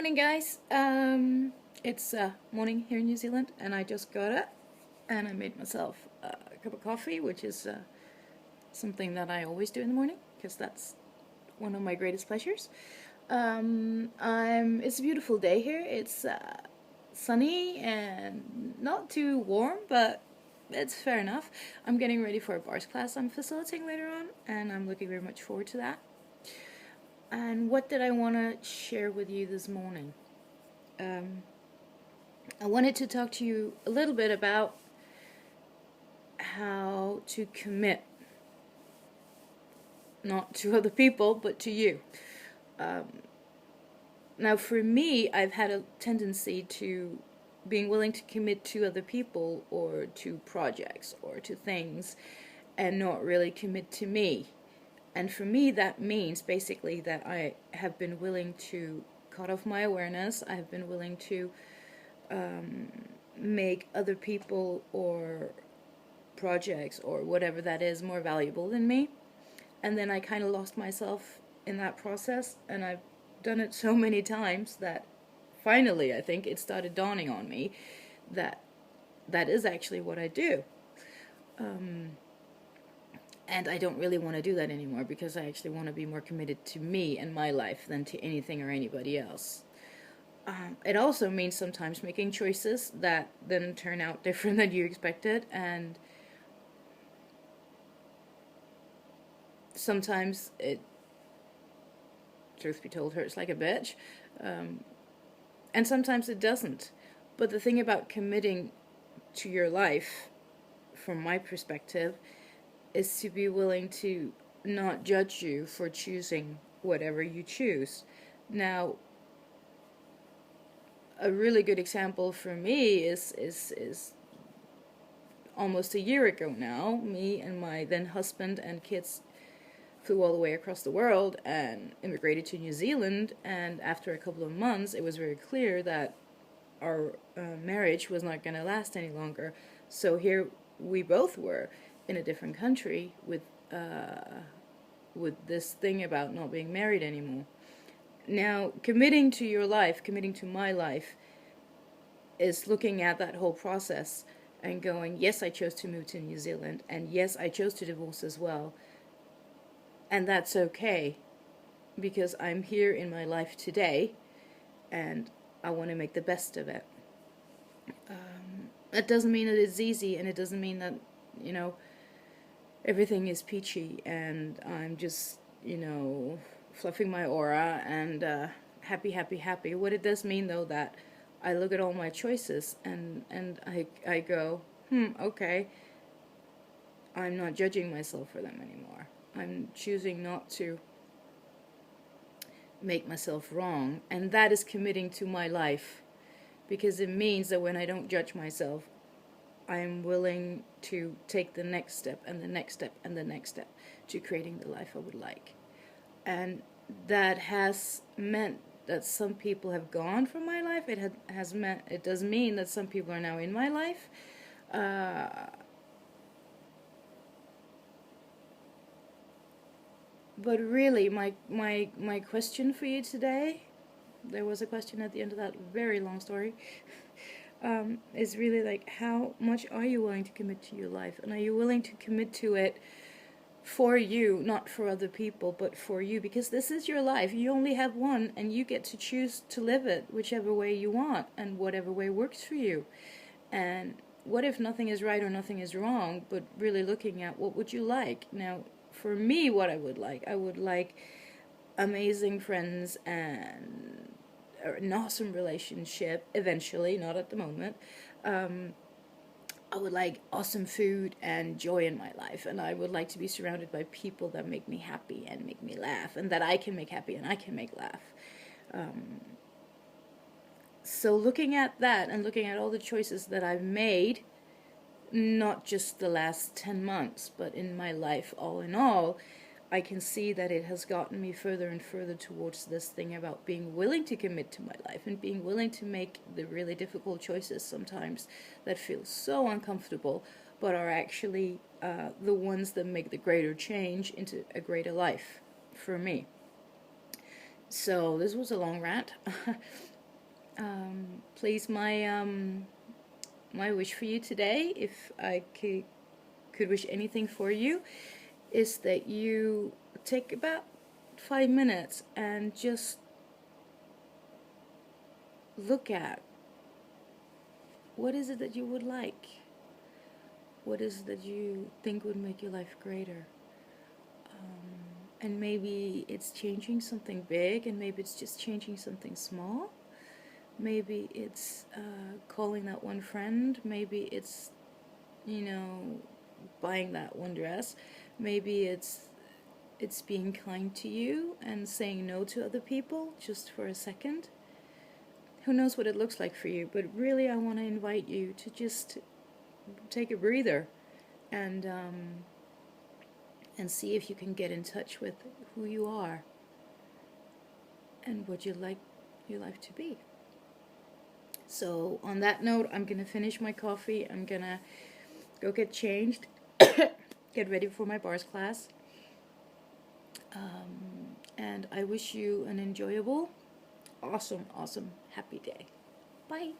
morning, guys. It's morning here in New Zealand, and I just got up and I made myself a cup of coffee, which is something that I always do in the morning because that's one of my greatest pleasures. It's a beautiful day here. It's sunny and not too warm, but it's fair enough. I'm getting ready for a bars class I'm facilitating later on, and I'm looking very much forward to that. And what did I want to share with you this morning? I wanted to talk to you a little bit about how to commit, not to other people, but to you. Now, for me, I've had a tendency to being willing to commit to other people or to projects or to things and not really commit to me. And for me, that means basically that I have been willing to cut off my awareness. I have been willing to make other people or projects or whatever that is more valuable than me. And then I kind of lost myself in that process. And I've done it so many times that finally I think it started dawning on me that that is actually what I do. And I don't really want to do that anymore because I actually want to be more committed to me and my life than to anything or anybody else. It also means sometimes making choices that then turn out different than you expected, and sometimes it, truth be told, hurts like a bitch, and sometimes it doesn't. But the thing about committing to your life, from my perspective, is to be willing to not judge you for choosing whatever you choose. Now, a really good example for me is almost a year ago now. Me and my then husband and kids flew all the way across the world and immigrated to New Zealand, and after a couple of months it was very clear that our marriage was not going to last any longer. So here we both were in a different country with this thing about not being married anymore. Now, committing to your life, committing to my life, is looking at that whole process and going, yes, I chose to move to New Zealand, and yes, I chose to divorce as well, and that's okay, because I'm here in my life today, and I want to make the best of it. That doesn't mean that it's easy, and it doesn't mean that, everything is peachy and I'm just, fluffing my aura and happy, happy, happy. What it does mean, though, that I look at all my choices and I go, okay, I'm not judging myself for them anymore. I'm choosing not to make myself wrong, and that is committing to my life, because it means that when I don't judge myself, I'm willing to take the next step and the next step and the next step to creating the life I would like. And that has meant that some people have gone from my life. It does mean that some people are now in my life. But really, my question for you today, there was a question at the end of that very long story, is really like, how much are you willing to commit to your life? And are you willing to commit to it for you, not for other people, but for you? Because this is your life. You only have one, and you get to choose to live it whichever way you want and whatever way works for you. And what if nothing is right or nothing is wrong, but really looking at what would you like? Now, for me, what I would like amazing friends and an awesome relationship eventually, not at the moment. I would like awesome food and joy in my life, and I would like to be surrounded by people that make me happy and make me laugh, and that I can make happy and I can make laugh. So looking at that and looking at all the choices that I've made, not just the last 10 months, but in my life all in all, I can see that it has gotten me further and further towards this thing about being willing to commit to my life and being willing to make the really difficult choices sometimes that feel so uncomfortable, but are actually the ones that make the greater change into a greater life for me. So this was a long rant. Please, my wish for you today, if I could wish anything for you, is that you take about 5 minutes and just look at what is it that you would like. What is it that you think would make your life greater? And maybe it's changing something big, and maybe it's just changing something small. Maybe it's calling that one friend. Maybe it's, buying that one dress. Maybe it's being kind to you and saying no to other people just for a second. Who knows what it looks like for you, but really I want to invite you to just take a breather and see if you can get in touch with who you are and what you'd like your life to be. So on that note, I'm going to finish my coffee. I'm going to go get changed, get ready for my bars class. And I wish you an enjoyable, awesome, happy day. Bye.